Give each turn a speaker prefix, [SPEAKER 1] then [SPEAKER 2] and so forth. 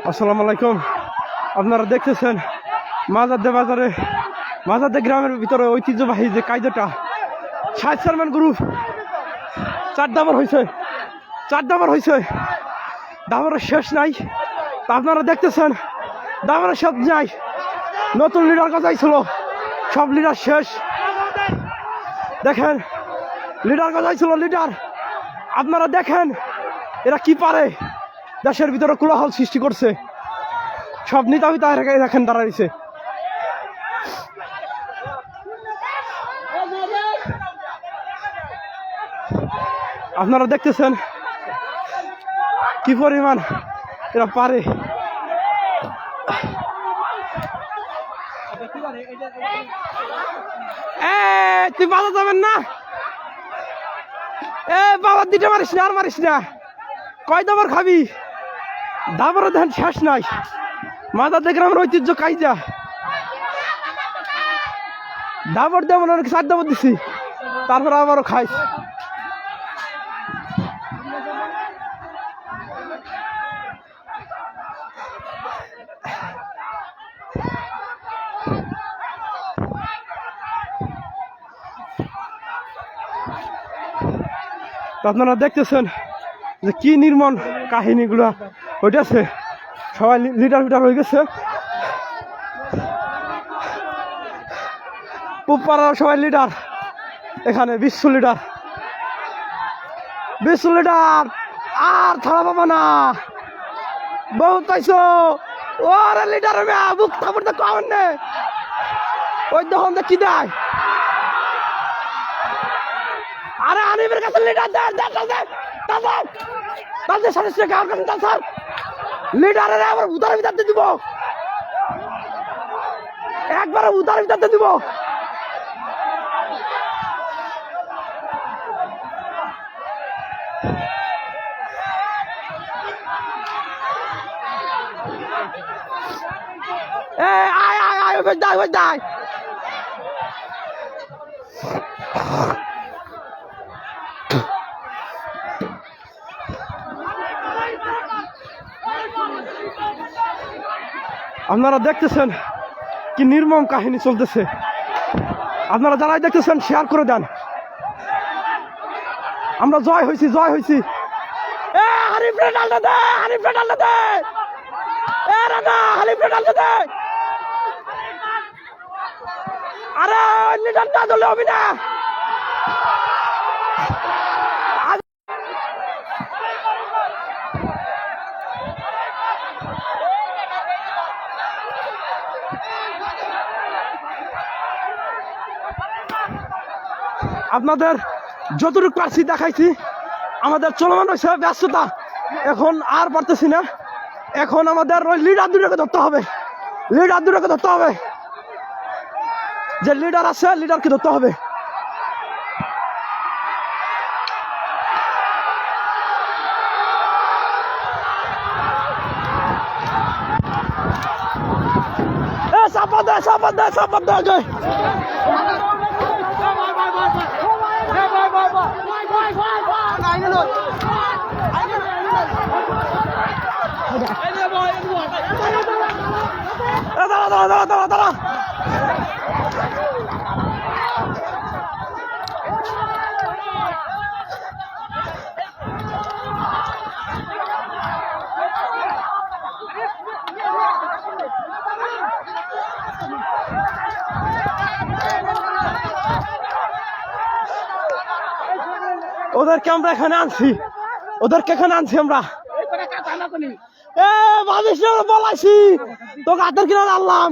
[SPEAKER 1] আসসালামু আলাইকুম। আপনারা দেখতেছেন মাজারদে বাজারে, মাজারদে গ্রামের ভিতরে ঐতিহ্যবাহী যে কায়দাটা শাহেদ সালমান গ্রুপ 4 দাবার হয়েছে, 4 দাবার হয়েছে, দাবারের শেষ নাই। তা আপনারা দেখতেছেন দাবারের শেষ নাই। নতুন লিডার কথাই ছিল, সব লিডার শেষ। দেখেন লিডার কথাই ছিল, লিডার আপনারা দেখেন এরা কি পারে, দেশের ভিতরে কোলাহল সৃষ্টি করছে। সব নেতা বিতা দেখেন দাঁড়াইছে। আপনারা দেখতেছেন কি পরিমাণ এরা পারে। তুই বাধা যাবেন না, বাবার দিতে মারিস না, আর মারিস না। কয় দাবার খাবি? দাবারও ধান শেষ নাই। মাজারদে গ্রামের ঐতিহ্য কাইজা, দাবর দেব না, 4 দাবর দিছি, তারপর আবারও খাই। আপনারা দেখতেছেন যে কি নির্মম কাহিনীগুলা হইতেছে। সবাই লিডার ফিডার হয়ে গেছে, পুপাড়ার সবাই লিডার। এখানে বিশ্ব লিডার, বিশ্ব লিডার আর থালা পাবা না। বহুত পাইছো ওরে লিডার, বুক থাপড় তো কম নে। ওই দেখুন কি দেয়, আরে আনিমের কাছে লিডার তাদের সাথে স্যার লিডারের আবার উদার ভিতরতে দিব, একবারে উদার ভিতরতে দিব। আয় আয় আয় ওই দায়। আপনারা দেখতেছেন কি নির্মম কাহিনী চলতেছে। আপনারা যারাই দেখতেছেন শেয়ার করে দেন। আমরা জয় হয়েছি, জয় হয়েছি। আরে লিডার না ধরলে হবে না। আপনাদের যতটুকু পারছি দেখাইছি। আমাদের চলমান হয়েছে ব্যস্ততা, এখন আর পারতেছি না। এখন আমাদের ওই লিডার দুটোকে ধরতে হবে, লিডার দুটোকে ধরতে হবে। যে লিডার আছে লিডারকে ধরতে হবে। সাপদ দে দাঁড়া। ওদেরকে আমরা এখানে আনছি, ওদেরকে এখানে আনছি আমরা। ভাবিস না বলাইছি তোকে হাতের কিনা আনলাম।